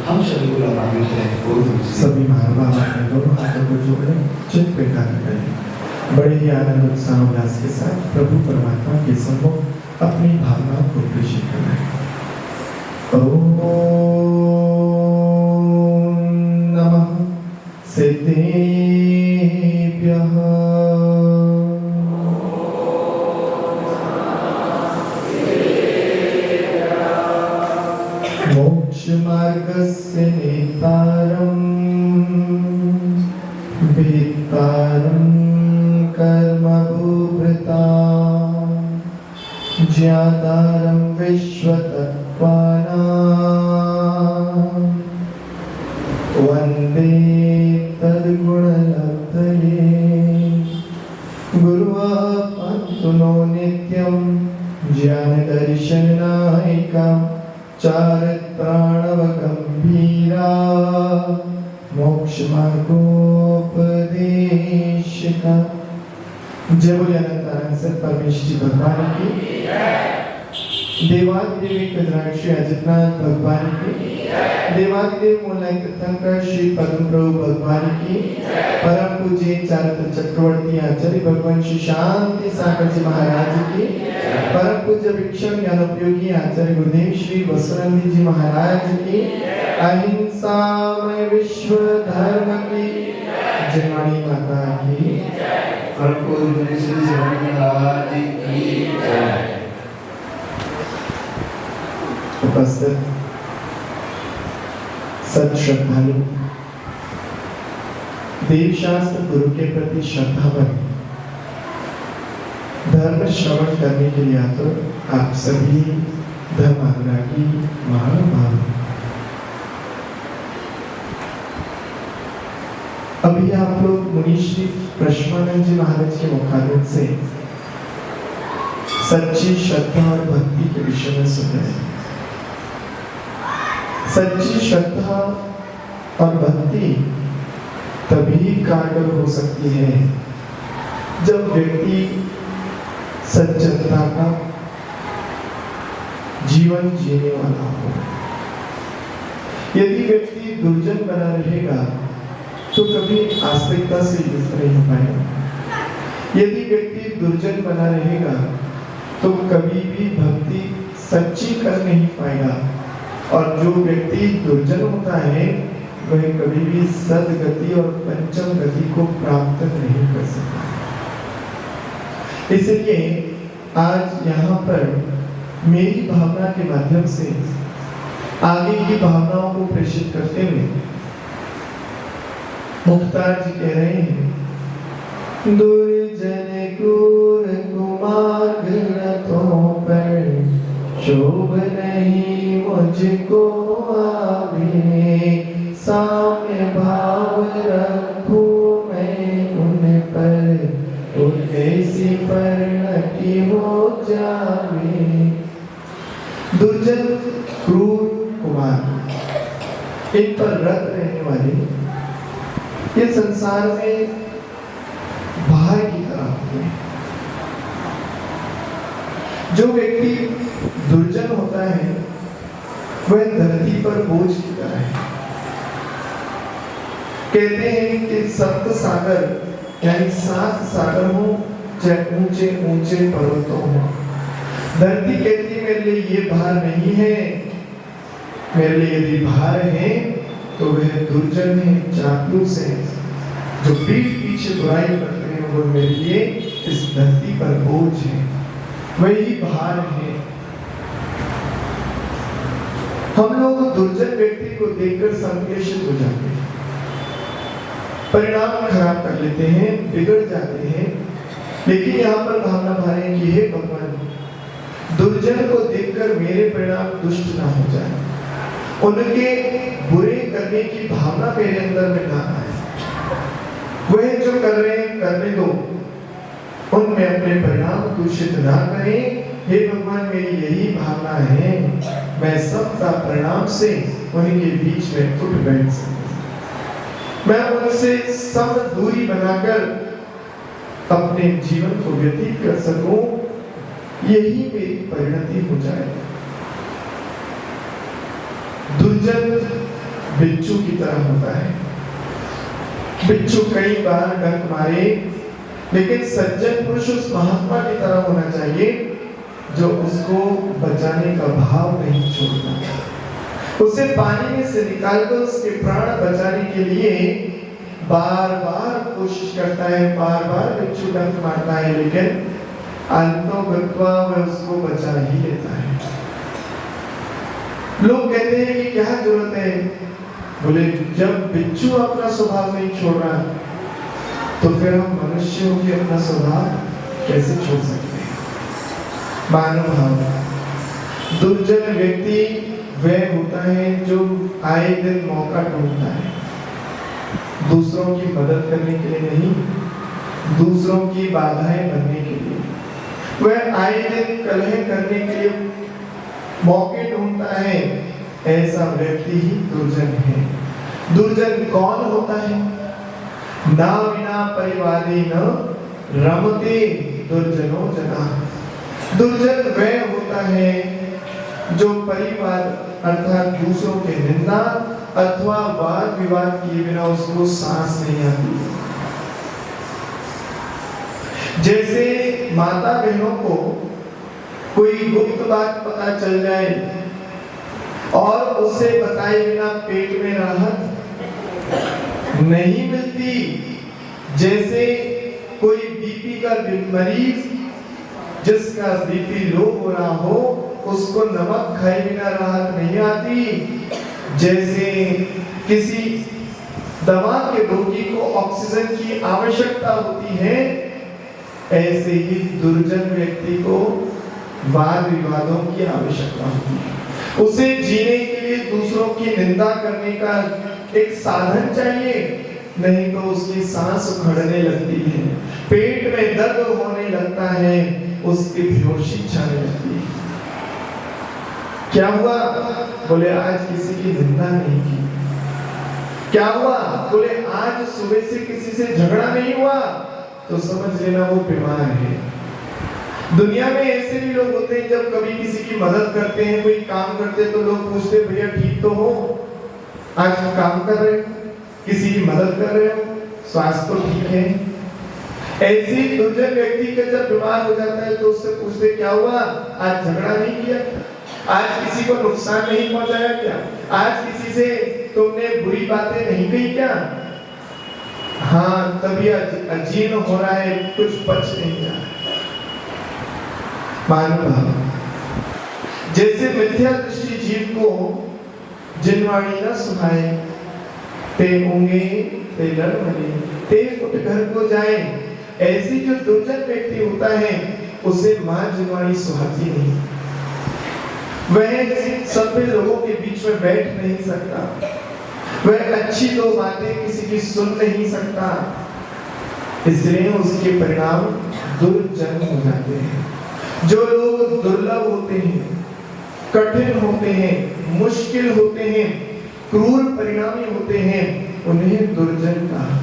हम सभी को लौटाने के लिए पूर्ण रूप से सभी माँ बाप अपने दोनों हाथों को जोड़े चित पे कार्य करें। बड़े ही आनंद उत्साह उल्लास के साथ प्रभु परमात्मा के सम्मुख अपनी भावनाओं को प्रेषित करें। ओम नमः सिद्धेभ्यः मोक्ष मार्गस्य नेतारं वेत्तारं कर्मभूभृतां ज्ञातारं विश्वतत्त्वानां वन्दे तद्गुणलब्धये गुरुः पान्तु नो नित्यं ज्ञानदर्शननायिकां चारित्राणवगम्भीरा मोक्षमार्गोपदेशिका। जय बोले अनंत आनंद सत परमेश्वर भगवान की, देवादिदेव कजराज श्री अजितनाथ भगवान की, देवादिदेव मूलांक तीर्थंकर श्री पद्म प्रभु भगवान की, परम पूज्य चारित्र चक्रवर्ती आचार्य भगवान श्री शांति सागर जी महाराज की, परम पूज्य विक्षण ज्ञानोपयोगी आचार्य गुरुदेव श्री वसुनंदी जी महाराज की, अहिंसामय विश्व धर्म की जयवाणी माता की, परम पूज्य श्री जगन्नाथ महाराज की जय। उपस्थित सत श्रद्धालु, देव शास्त्र गुरु के प्रति श्रद्धावन धर्म श्रवण करने के लिए आतुर आप सभी धर्मानुरागी महानुभाव। अभी आप लोग मुनीश्री प्रश्मानंद जी महाराज के मुखारबिंद से सच्ची श्रद्धा और भक्ति के विषय में सुन रहे हैं। सच्ची श्रद्धा और भक्ति तभी कारगर हो सकती है जब व्यक्ति सच्चता का जीवन जीने वाला हो। यदि व्यक्ति दुर्जन बना रहेगा तो कभी आस्तिकता से युक्त नहीं हो पाएगा। यदि व्यक्ति दुर्जन बना रहेगा तो कभी भी भक्ति सच्ची कर नहीं पाएगा, और जो व्यक्ति दुर्जन होता है वह कभी भी सद्गति और पंचम गति को प्राप्त नहीं कर सकता। इसलिए आज यहाँ पर मेरी भावना के माध्यम से आगे की भावनाओं को प्रेषित करते हुए मुख्तार जी कह रहे हैं, दुर्जन क्रूर कुमार्ग रथों पर शोभ नहीं मुझको आवे, साम्य भाव रखूं मैं उन पर, ऐसी परिणति हो जावे। दुर्जन क्रूर कुमार इन पर रत रहने वाले ये संसार में बाहर की तरह होते हैं। जो व्यक्ति दुर्जन होता है वह धरती पर बोझ की तरह है। कहते हैं कि सप्त सागर यानी 7 सागर हो चाहे ऊंचे ऊंचे पर्वतों हो, धरती कहती है मेरे लिए ये भार नहीं है, मेरे लिए यदि भार है तो वह दुर्जन है, चापलूस है, जो पीठ पीछे बुराई करते हैं वो मेरे लिए इस धरती पर बोझ है, वही भार है। हम लोग दुर्जन व्यक्ति को देखकर संकेशित हो जाते हैं, परिणाम खराब कर लेते हैं, बिगड़ जाते हैं। लेकिन यहाँ पर भावना भारे कि हे भगवान, दुर्जन को देखकर मेरे परिणाम दुष्ट ना हो जाए, उनके बुरे करने की भावना मेरे अंदर में ना आए। वह जो कर रहे हैं करने दो, उनमें अपने परिणाम दूषित ना करें। हे भगवान, मेरी यही भावना है, मैं सबका परिणाम से उनके बीच में उठ बैठ सकूं, मैं उनसे सम दूरी बनाकर अपने जीवन को व्यतीत कर सकूं, यही मेरी परिणति हो जाए। दुर्जन बिच्छू की तरह होता है। बिच्छू कई बार डंक मारे, लेकिन सज्जन पुरुष उस महात्मा की तरह होना चाहिए जो उसको बचाने का भाव नहीं छोड़ता। उसे पानी में से निकालकर उसके प्राण बचाने के लिए बार बार कोशिश करता है, बार बार बिच्छू डंक मारता है, लेकिन अंतो गत्वा वह उसको बचा ही लेता है। लोग कहते हैं कि क्या जरूरत है? बोले जब बिच्छू अपना स्वभाव नहीं छोड़ रहा, तो फिर हम मनुष्यों के अपना स्वभाव कैसे छोड़ सकते हैं? मानव भाव। दुर्जन व्यक्ति वह होता है जो आए दिन मौका ढूंढता है, दूसरों की मदद करने के लिए नहीं, दूसरों की बाधाएं बनने के लिए। वह आए दिन कलह करने के लिए मौके ढूंढता है। ऐसा व्यक्ति ही दुर्जन है। दुर्जन कौन होता है? ना विना परिवारे न रमते दुर्जनो जना। दुर्जन वह होता है जो परिवार अर्थात दूसरों के निंदा अथवा वाद विवाद किए बिना उसको सांस नहीं आती। जैसे माता बहनों को कोई गुप्त बात पता चल जाए और उसे बताए बिना पेट में राहत नहीं मिलती, जैसे कोई बीपी का मरीज जिसका बीपी लो हो रहा हो, उसको नमक खाए बिना राहत नहीं आती, जैसे किसी दवा के रोगी को ऑक्सीजन की आवश्यकता होती है, ऐसे ही दुर्जन व्यक्ति को वाद विवादों की आवश्यकता होती है। उसे जीने के लिए दूसरों की निंदा करने का एक साधन चाहिए, नहीं तो उसकी सांस उखड़ने लगती है, पेट में दर्द होने लगता है, उसकी बेहोशी छाने लगती है। क्या हुआ? बोले आज किसी की निंदा नहीं की। क्या हुआ? बोले आज सुबह से किसी से झगड़ा नहीं हुआ, तो समझ लेना वो बीमार है। दुनिया में ऐसे भी लोग होते हैं, जब कभी किसी की मदद करते हैं, कोई काम करते हैं, तो लोग पूछते हैं भैया ठीक तो हो? आज काम कर रहे हो, किसी की मदद कर रहे हो, स्वास्थ्य तो ठीक है? ऐसी दुर्जन व्यक्ति का जब बीमार हो जाता है तो उससे पूछते क्या हुआ? आज झगड़ा नहीं किया? आज किसी को नुकसान नहीं पहुंचाया क्या? आज किसी से तुमने बुरी बातें नहीं कही क्या? हाँ, तभी अजीर्ण हो रहा है, कुछ पच नहीं रहा। मानव जैसे मिथ्या दृष्टि जीव को जिनवाणी न सुनाए, ते ऊँगे ते लड़ मरे, ते उठ घर को जाए। ऐसी जो दुर्जन व्यक्ति होता है, उसे मां जिनवाणी सुहाती नहीं। वह सभ्य लोगों के बीच में बैठ नहीं सकता, वह अच्छी दो बातें किसी की सुन नहीं सकता, इसलिए उसके परिणाम दुर्जन हो जाते हैं। जो लोग दुर्लभ होते हैं, कठिन होते हैं, मुश्किल होते हैं, क्रूर परिणामी होते हैं, उन्हें दुर्जन कहा।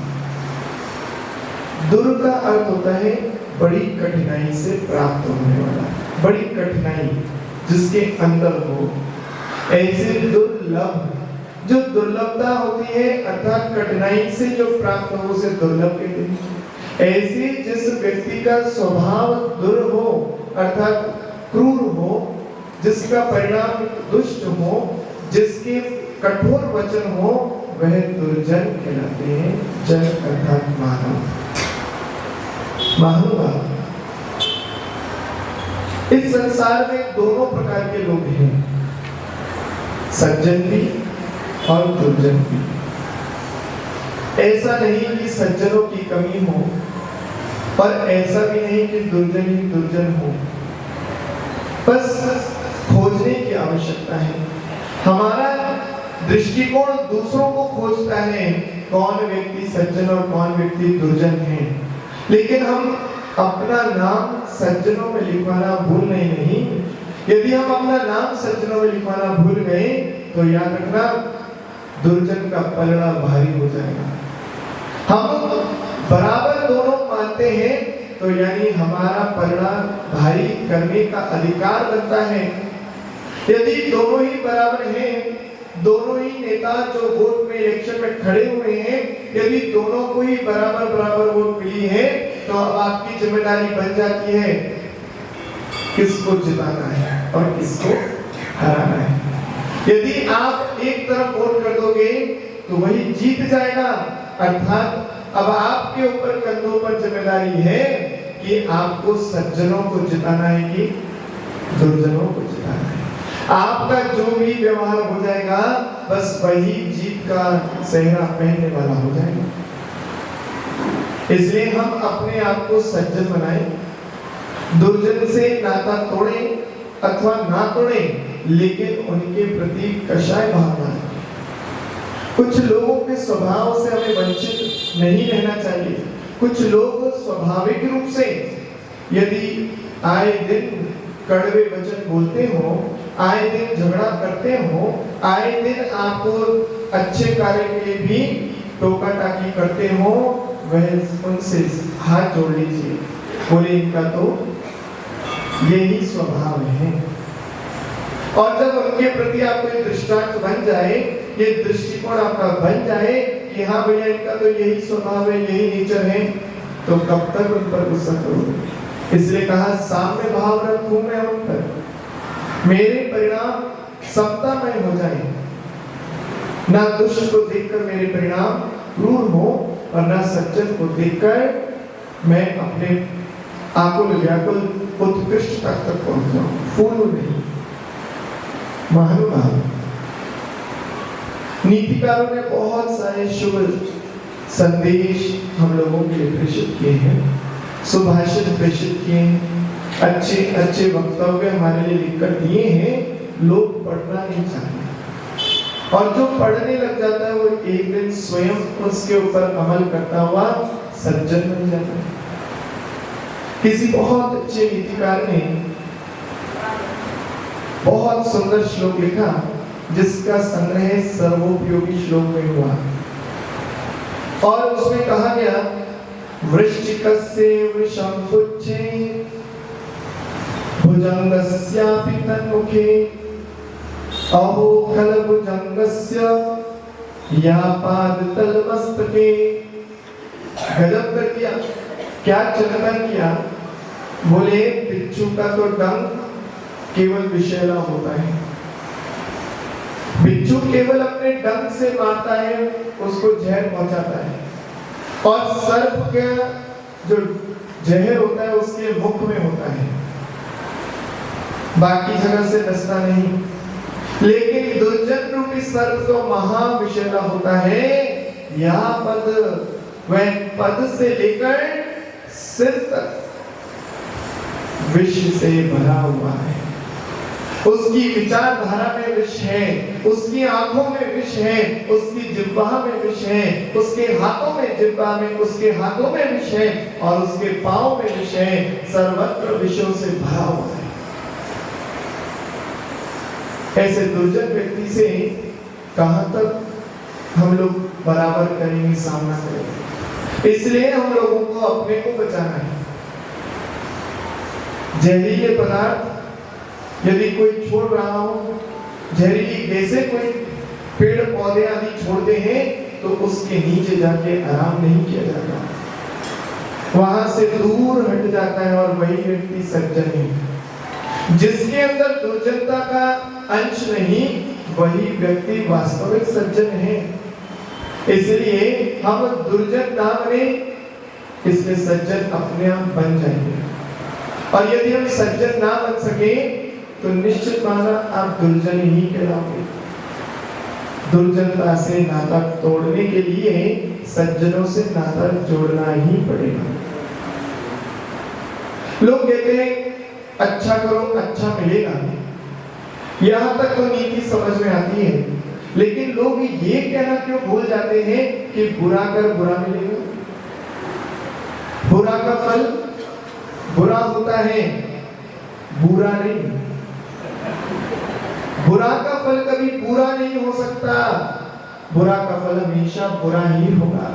दुर का अर्थ होता है बड़ी कठिनाई से प्राप्त होने वाला, बड़ी कठिनाई जिसके अंदर हो। ऐसे दुर्लभ, जो दुर्लभता होती है अर्थात कठिनाई से जो प्राप्त हो उसे दुर्लभ कहते हैं। ऐसे जिस व्यक्ति का स्वभाव दुर हो अर्थात क्रूर हो, जिसका परिणाम दुष्ट हो, जिसके कठोर वचन हो, वह दुर्जन कहलाते हैं। जन अर्थात मानव। मानव इस संसार में दोनों प्रकार के लोग हैं, सज्जन भी और दुर्जन भी। ऐसा नहीं कि सज्जनों की कमी हो और ऐसा भी नहीं कि दुर्जन ही दुर्जन हो, बस खोजने की आवश्यकता है। हमारा दृष्टिकोण दूसरों को खोजता है, कौन व्यक्ति सज्जन और कौन व्यक्ति दुर्जन है, लेकिन हम अपना नाम सज्जनों में लिखवाना भूलना ही नहीं। यदि हम अपना नाम सज्जनों में लिखवाना भूल गए तो याद रखना दुर्जन का पलड़ा भारी हो जाएगा। हम बराबर दोनों मानते हैं तो यानी हमारा पलड़ा भारी करने का अधिकार बनता है। यदि दोनों ही बराबर हैं दोनों ही नेता जो वोट में इलेक्शन में खड़े हुए हैं, यदि दोनों को ही बराबर बराबर वोट मिली है तो अब आपकी जिम्मेदारी बन जाती है किसको जिताना है और किसको हराना है। यदि आप एक तरफ वोट कर दोगे तो वही जीत जाएगा, अर्थात अब आपके ऊपर कंधों पर जिम्मेदारी है कि आपको सज्जनों को जिताना है कि दुर्जनों को जिताना है। आपका जो भी व्यवहार हो जाएगा बस वही जीत का सेहरा पहनने वाला हो जाएगा। इसलिए हम अपने आप को सज्जन बनाएं, दुर्जन से नाता तोड़ें अथवा ना तोड़ें, लेकिन उनके प्रति कषाय भावना रखें। कुछ लोगों के स्वभाव से हमें वंचित नहीं रहना चाहिए। कुछ लोग स्वाभाविक रूप से यदि आए दिन कड़वे वचन बोलते हो, आए दिन झगड़ा करते हो, आए दिन आपको अच्छे कार्य के लिए भी टोका टाकी करते हो, वह उनसे हाथ जोड़ लीजिए, बोले इनका तो यही स्वभाव है। और जब उनके प्रति आपको ये दृष्टांत बन जाए, ये दृष्टिकोण आपका बन जाए कि हाँ भैया इनका तो यही स्वभाव है, यही नेचर है, तो कब तक उन पर गुस्सा करोगे। इसलिए कहा साम्य भाव रखूं मैं उन पर, मेरे परिणाम समतामय हो जाए, ना दुष्ट को देखकर मेरे परिणाम क्रूर हो और ना सज्जन को देखकर मैं अपने आकुल व्याकुल उत्कृष्टता तक पहुंच जाऊं, फूल नहीं। महानुभाव नीतिकारों ने बहुत सारे शुभ संदेश हम लोगों के लिए प्रेषित किए हैं, सुभाषित प्रेषित किए हैं, अच्छे अच्छे वक्तव्य हमारे लिए लिखकर दिए हैं। लोग पढ़ना नहीं चाहते और जो पढ़ने लग जाता है वो एक दिन स्वयं उसके ऊपर अमल करता हुआ सज्जन बन जाता है। किसी बहुत अच्छे नीतिकार ने बहुत सुंदर श्लोक लिखा जिसका संग्रह सर्वोपयोगी श्लोक में हुआ और उसमें कहा गया वृश्चिकस्य वृषं पुच्छे भुजंगस्यापि तन्मुखे अहो खलभुजंगस्य या पादतलमस्तके। गजब कर दिया, क्या चिंतन किया। बोले बिच्छू का तो डंक केवल विषैला होता है, बिच्छू केवल अपने डंक से मारता है, उसको जहर पहुंचाता है, और सर्प का जो जहर होता है उसके मुख में होता है, बाकी जगह से डसता नहीं। लेकिन दुर्जन रूपी सर्प तो महाविषैला होता है, यह पद वह पद से लेकर सिर तक विष से भरा हुआ है। उसकी विचारधारा में विष है, उसकी आंखों में विष है, उसकी जिह्वा में विष है, उसके हाथों में जिह्वा में, उसके हाथों में विष है और उसके पांव में विष है, सर्वत्र विषों से भरा हुआ है। ऐसे दुर्जन व्यक्ति से कहां तक हम लोग बराबर करेंगे, सामना करेंगे। इसलिए हम लोगों को अपने को बचाना है। जहरीले पदार्थ यदि कोई छोड़ रहा हो, जहरीली गैसें कोई पेड़ पौधे आदि छोड़ते हैं तो उसके नीचे जाके आराम नहीं किया जाता, वहां से दूर हट जाता है और वही व्यक्ति सज्जन है। जिसके अंदर दुर्जनता का अंश नहीं, वही व्यक्ति वास्तविक सज्जन है। इसलिए हम दुर्जन ना बने, इसलिए सज्जन अपने आप बन जाएंगे। और यदि हम सज्जन ना बन सके तो निश्चित माना आप दुर्जन ही कहलाओगे। दुर्जनता से नाता तोड़ने के लिए सज्जनों से नाता जोड़ना ही पड़ेगा। लोग कहते हैं अच्छा करो अच्छा मिलेगा, यहां तक तो नीति समझ में आती है, लेकिन लोग ये कहना क्यों भूल जाते हैं कि बुरा कर बुरा मिलेगा। बुरा का फल बुरा होता है, बुरा नहीं। बुरा का फल कभी पूरा नहीं हो सकता, बुरा का फल हमेशा बुरा ही होगा।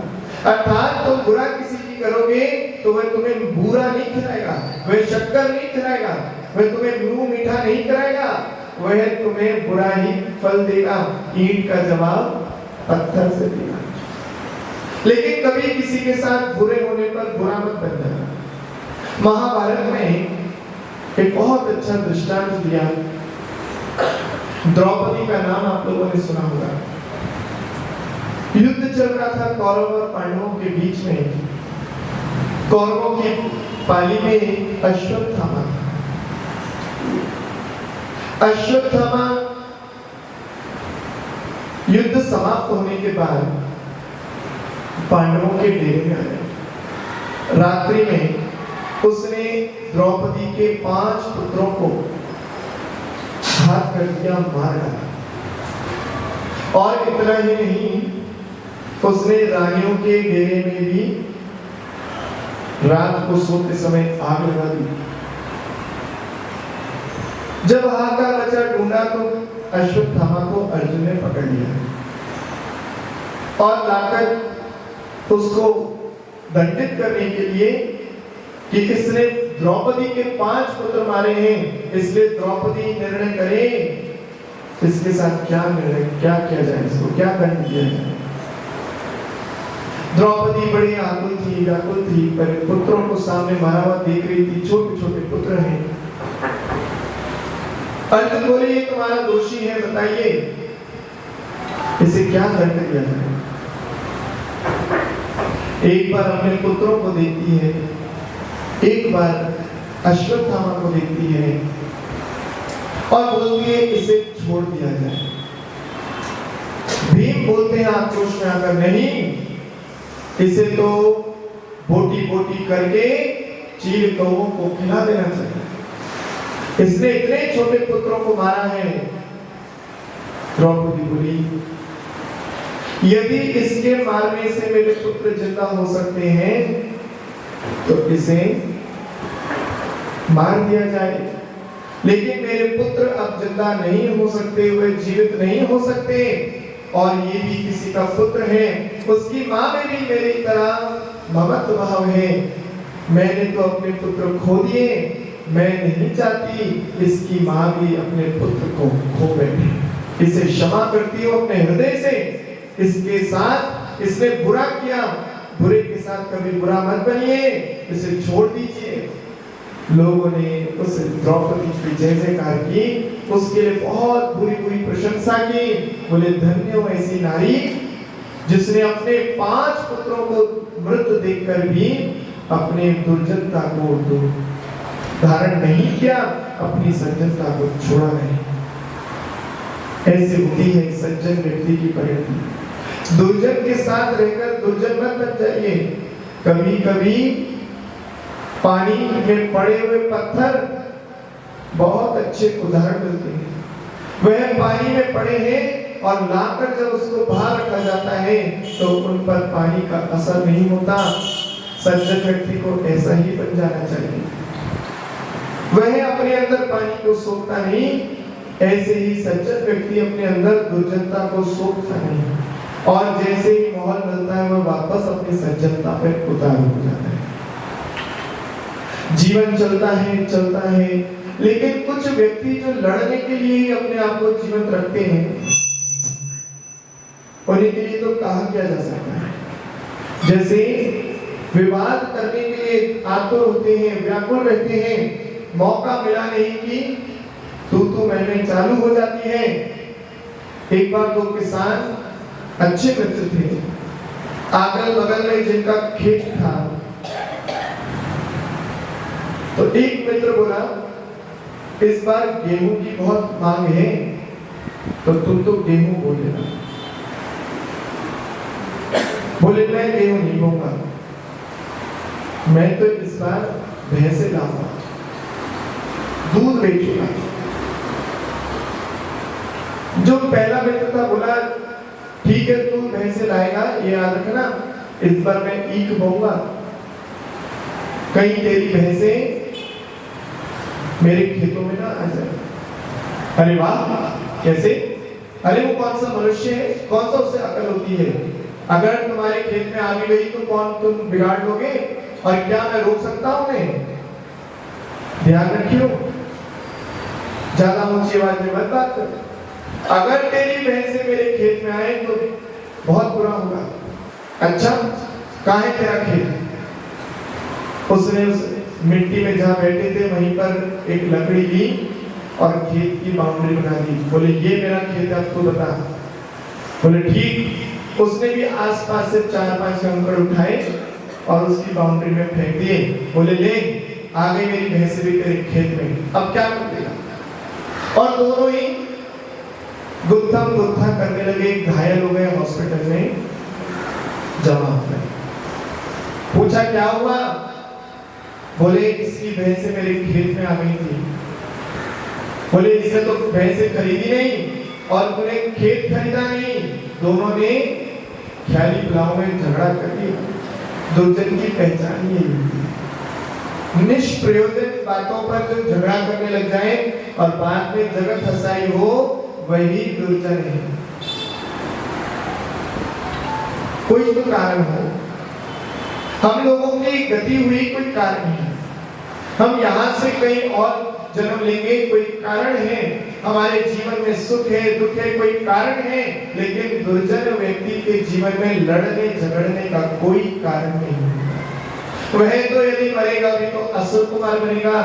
अर्थात तुम बुरा किसी की करोगे तो वह तुम्हें बुरा नहीं खिलाएगा, वह शक्कर नहीं खिलाएगा, वह तुम्हें मुंह मीठा नहीं कराएगा, वह तुम्हें बुरा ही फल देगा, ईंट का जवाब पत्थर से देगा। लेकिन कभी किसी के साथ बुरे होने पर बुरा मत बन जाना। महाभारत में एक बहुत अच्छा दृष्टांत दिया। द्रौपदी का नाम आप लोगों ने सुना होगा। युद्ध चल रहा था कौरव और पांडवों के बीच में। कौरवों की पाली में अश्वत्थामा था। अश्वत्थामा युद्ध समाप्त होने के बाद पांडवों के डेरे में आया। रात्रि में उसने द्रौपदी के 5 पुत्रों को घात कर दिया, मार डाला। और इतना ही नहीं, उसने रानियों के डेरे में भी रात को सोते समय आग लगा दी। जब हाहाकार मचा, ढूंढा तो अश्वत्थामा को अर्जुन ने पकड़ लिया और लाकर उसको दंडित करने के लिए कि इसने द्रौपदी के 5 पुत्र मारे हैं, इसलिए द्रौपदी निर्णय करे इसके साथ क्या किया जाए, इसको क्या दंड दिया जाए। द्रौपदी बड़ी व्याकुल थी, पर पुत्रों को सामने मारा हुआ देख रही थी। छोटे छोटे पुत्र हैं। अर्जुन बोले, ये तुम्हारा दोषी है, बताइए इसे क्या दंड दिया जाए। एक बार अपने पुत्रों को देखती है, एक बार अश्वत्थामा को देखती है और बोलती है इसे छोड़ दिया जाए। भीम बोलते हैं आक्रोश में आकर, नहीं, इसे तो बोटी बोटी करके चील कौओं को खिला देना चाहिए। इसने इतने छोटे पुत्रों को मारा है। द्रौपदी बोली, यदि इसके मारने से मेरे पुत्र जिंदा हो सकते हैं तो इसे मार दिया जाए, लेकिन मेरे पुत्र अब जिंदा नहीं हो सकते, वे जीवित नहीं हो सकते, और ये भी किसी का पुत्र है, उसकी मां में भी मेरी तरह ममत्व भाव है। मैंने तो अपने पुत्र खो दिए, मैं नहीं चाहती इसकी मां भी अपने पुत्र को खो बैठे। इसे क्षमा करती हूँ अपने हृदय से। इसके साथ इसने बुरा किया, बुरे के साथ कभी बुरा मत बनिए, इसे छोड़ दीजिए। लोगों ने उस द्रौपदी की जय जयकार की, उसके लिए बहुत बुरी बुरी प्रशंसा की। बोले, धन्य हो ऐसी नारी जिसने अपने 5 पुत्रों को मृत देखकर भी अपने दुर्जनता को धारण नहीं किया, अपनी सज्जनता को छोड़ा नहीं। ऐसे होती है सज्जन व्यक्ति की परिणति। दुर्जन के साथ रहकर दुर्जन मत बन जाइए। कभी कभी पानी में पड़े हुए पत्थर बहुत अच्छे उदाहरण मिलते हैं। वह पानी में पड़े हैं और लाकर जब उसको बाहर रखा जाता है तो उन पर पानी का असर नहीं होता। सज्जन व्यक्ति को ऐसा ही बन जाना चाहिए। वह अपने अंदर पानी को सोखता नहीं, ऐसे ही सज्जन व्यक्ति अपने अंदर दुर्जनता को सोखता नहीं, और जैसे ही माहौल मिलता है वह वापस अपनी सज्जनता पर उतार हो जाता है। जीवन चलता है, लेकिन कुछ व्यक्ति जो लड़ने के लिए ही अपने आप को जीवित रखते हैं, उन्हीं के लिए तो कहा किया जा सकता है। जैसे विवाद करने के लिए आतुर होते हैं, व्याकुल रहते हैं, मौका मिला नहीं कि तू मैं चालू हो जाती है। एक बार 2 किसान अच्छे मित्र थे, अगल बगल में जिनका खेत था, तो एक मित्र बोला, इस बार गेहूं की बहुत मांग है, तो तुम तो गेहूं बो लेना। बोले, मैं गेहूं नहीं बोऊंगा, मैं तो इस बार भैंसे लाऊंगा, दूध बेचूंगा। जो पहला मित्र था बोला, ठीक है तू भैंसे लाएगा, ये याद रखना, इस बार मैं ईख बोऊंगा, कहीं तेरी भैंसे मेरे खेतों में ना आ जाए। अरे वाह, कैसे? अरे वो कौन सा मनुष्य है, कौन सा उससे अकल होती है? अगर तुम्हारे खेत में आ भी गई तो कौन तुम बिगाड़ दोगे, और क्या मैं रोक सकता हूं? मैं ध्यान रखियो। ज्यादा ऊंची आवाज में मत बात कर, अगर तेरी बहन से मेरे खेत में आए तो बहुत बुरा होगा। अच्छा, कहाँ है तेरा खेत? उसने उस मिट्टी में जहाँ बैठे थे वहीं पर एक लकड़ी ली और खेत की बाउंड्री बना दी। बोले ये मेरा खेत है, अब तू बता। बोले ठीक। उसने भी आसपास से 4-5 कंकड़ उठाए और उसकी बाउंड्री में फेंक दिए। बोले ले, आ गई मेरी भैंस भी तेरे खेत में, अब क्या कर देगा? और दोनों ही गुत्थम गुत्था करने लगे, घायल हो गए, हॉस्पिटल में जमा हो गए। पूछा क्या हुआ? बोले इसकी भैंसे मेरे खेत में आ गई थी। बोले इसने तो भैंसे खरीदी नहीं और तूने खेत खरीदा नहीं, दोनों ने ख्याली पुलाव में झगड़ा कर दिया। दुर्जन की पहचान ये है, निष्प्रयोजन बातों पर जो झगड़ा करने लग जाए और बाद में जगत फसाई हो, वही दुर्जन है। कोई तो कारण हो, हम लोगों की गति हुई कोई कारण नहीं, हम यहाँ से कहीं और जन्म लेंगे, कोई कारण है, हमारे जीवन में सुख है दुख है, कोई कारण है, लेकिन दुर्जन व्यक्ति के जीवन में लड़ने झगड़ने का कोई कारण नहीं। वह तो यदि मरेगा भी तो असुर कुमार बनेगा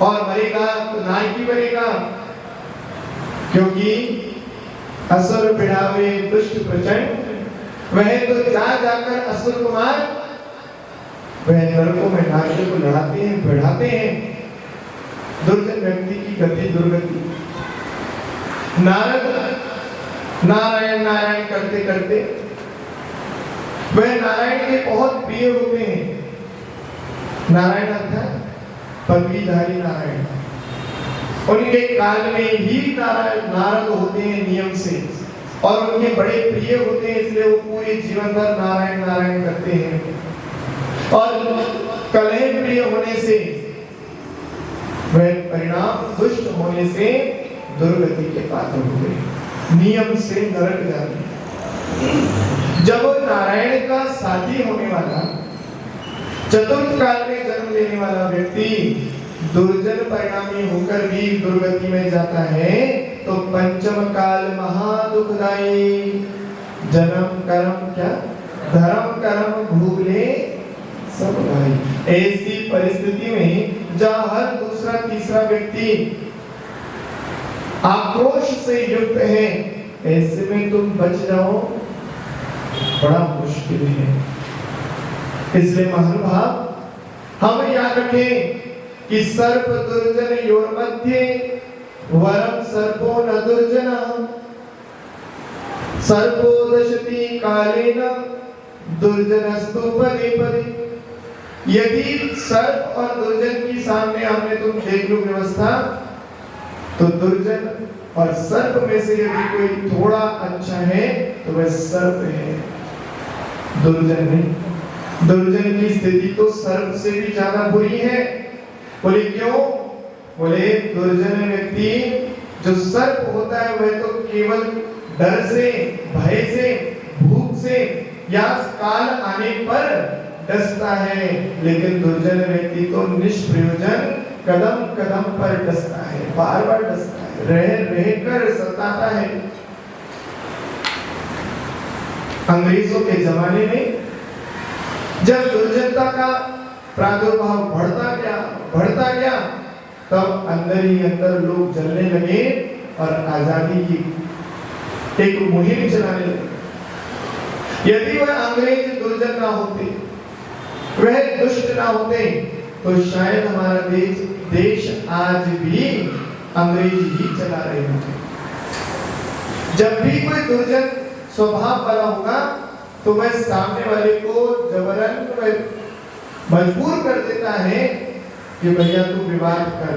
और मरेगा तो नायकी बनेगा, क्योंकि असुर बिढ़ावे दुष्ट प्रचंड, वह तो जा जाकर असुर कुमार वह नरकों में नारियों को लड़ाते हैं, बढ़ाते हैं। दुर्जन व्यक्ति की गति दुर्गति। नारद नारायण नारायण करते करते वह नारायण के बहुत प्रिय होते हैं। नारायण अर्थात पदवीधारी नारायण, उनके काल में ही नारद होते हैं नियम से और उनके बड़े प्रिय होते हैं, इसलिए वो पूरे जीवन भर नारायण नारायण करते हैं। और कलह प्रिय होने से वह परिणाम दुष्ट होने से दुर्गति के पात्र हो गए, नियम से नरक जाते। जब नारायण का साथी होने वाला चतुर्थ काल में जन्म लेने वाला व्यक्ति दुर्जन परिणामी होकर भी दुर्गति में जाता है, तो पंचम काल महादुखदायी। जन्म कर्म क्या धर्म कर्म भूले सब भाई। ऐसी परिस्थिति में जहाँ हर दूसरा तीसरा व्यक्ति आक्रोश से युक्त है, ऐसे में तुम बच जाओ बड़ा मुश्किल है। इसलिए महानुभाव हम याद रखें कि सर्प दुर्जन योर मध्य वरम सर्पो न दुर्जन सर्पो दशति कालेन दुर्जनस्तु पदे पदे। यदि सर्प और दुर्जन की सामने हमने तुम देख लो व्यवस्था, तो दुर्जन और सर्प में से यदि कोई थोड़ा अच्छा है तो वह सर्प है, दुर्जन नहीं। दुर्जन की स्थिति तो सर्प से भी ज्यादा बुरी है। बोले क्यों? बोले दुर्जन व्यक्ति जो सर्प होता है वह तो केवल डर से, भय से, भूख से या काल आने पर डसता है, लेकिन दुर्जन व्यक्ति तो निष्प्रयोजन कदम कदम पर डसता है, बार बार डसता है, रह रह कर सताता है। अंग्रेजों के जमाने में जब दुर्जनता का प्रादुर्भाव बढ़ता गया, तब अंदर ही अंदर लोग जलने लगे और आजादी की एक मुहिम चलाने लगे। यदि वह अंग्रेज दुर्जन ना होते, वह दुष्ट ना होते, तो शायद हमारा देश आज भी अंग्रेज ही चला रहे होते। जब भी कोई दुर्जन स्वभाव वाला होगा तो वह सामने वाले को जबरन मजबूर कर देता है कि भैया तू विवाद कर,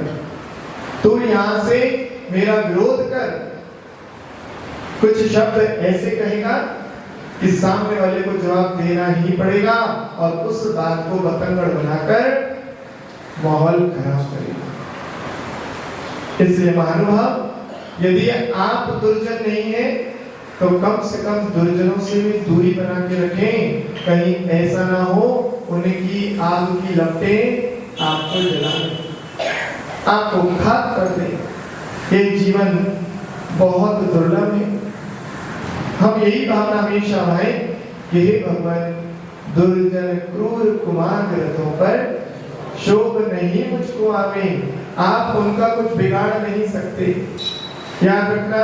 तू यहाँ से मेरा विरोध कर। कुछ शब्द ऐसे कहेगा कि सामने वाले को जवाब देना ही पड़ेगा और उस बात को बतंगड़ बनाकर माहौल खराब करेगा। इसलिए महानुभाव, यदि आप दुर्जन नहीं है तो कम से कम दुर्जनों से भी दूरी बना के रखें, कहीं ऐसा ना हो उनकी आग की लपटें आपको जला दें, आपको खाक कर दें। ये जीवन बहुत दुर्लभ है। हम यही भावना हमेशा लाए कि हे भगवान, दुर्जन क्रूर कुमार्गरतों पर शोभ नहीं मुझको आवे। आप उनका कुछ बिगाड़ नहीं सकते। याद रखना,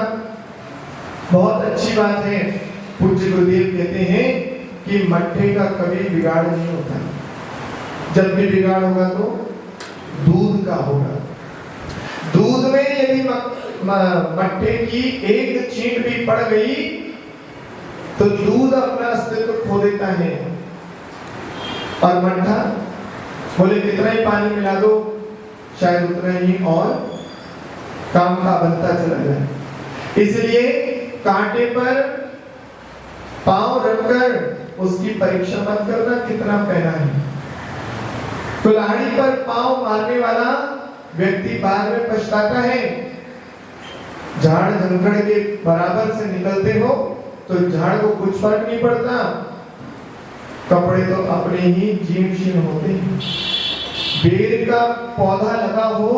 बहुत अच्छी बात है। पूज्य गुरुदेव कहते हैं कि मट्ठे का कभी बिगाड़ नहीं होता। जब भी बिगाड़ होगा तो दूध का होगा। दूध में यदि मट्ठे की एक छींट भी पड़ गई तो दूध अपना अस्तित्व खो देता है। और मट्ठा बोले कितना ही पानी मिला दो, शायद उतना ही और काम का बनता चला जाए। इसलिए कांटे पर पांव रखकर उसकी परीक्षा मत करना कितना पहना है। कुल्हाड़ी पर पांव मारने वाला व्यक्ति बाद में पछताता है। झाड़ झंखड़ के बराबर से निकलते हो तो झाड़ को कुछ फर्क नहीं पड़ता, कपड़े तो अपने ही जीर्ण शीर्ण होते हैं। बेर का पौधा लगा हो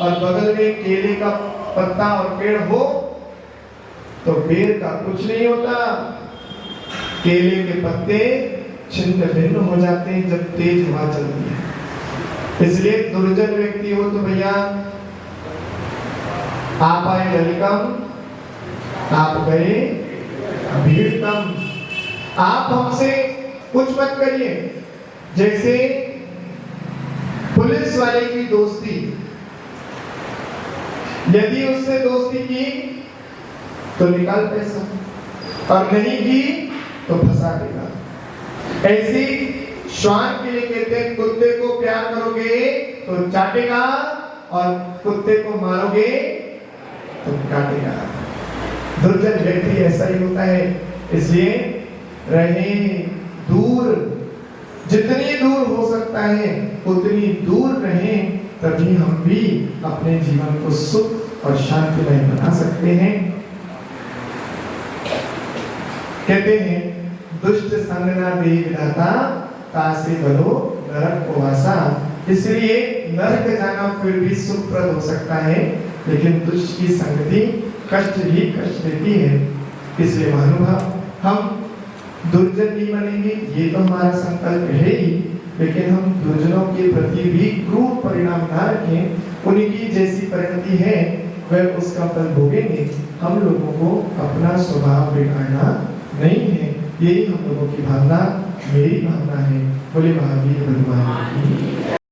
और बगल में केले का पत्ता और पेड़ हो तो बेर का कुछ नहीं होता, केले के पत्ते छिन्न भिन्न हो जाते हैं जब तेज हवा चलती है। इसलिए दुर्जन व्यक्ति हो तो भैया आप आए वेलकम, आप गए भीड़ कम। आप हमसे कुछ मत करिए। जैसे पुलिस वाले की दोस्ती, यदि उससे दोस्ती की तो निकाल पैसा और नहीं की तो फंसा देगा। ऐसी श्वान के लिए कहते हैं कुत्ते को प्यार करोगे तो चाटेगा और कुत्ते को मारोगे तो काटेगा। दुर्जन व्यक्ति ऐसा ही होता है। इसलिए रहे दूर, जितनी दूर हो सकता है उतनी दूर रहें, तभी हम भी अपने जीवन को सुख और शांतिमय बना सकते हैं। कहते हैं दुष्ट संग ना देहि विधाता, तासे भलो नरक को वासा। इसलिए नरक जाना फिर भी सुखप्रद हो सकता है, लेकिन दुष्ट की संगति कष्ट ही कष्ट देती है। इसलिए महानुभाव, हम दुर्जन नहीं बनेंगे ये तो हमारा संकल्प है ही, लेकिन हम दुर्जनों के प्रति भी क्रूर परिणाम ना रखें। उनकी जैसी परिणति है वह उसका फल भोगेंगे। हम लोगों को अपना स्वभाव बिगाड़ना नहीं है। यही हम लोगों की भावना, मेरी भावना है। बोले महावीर भगवान की।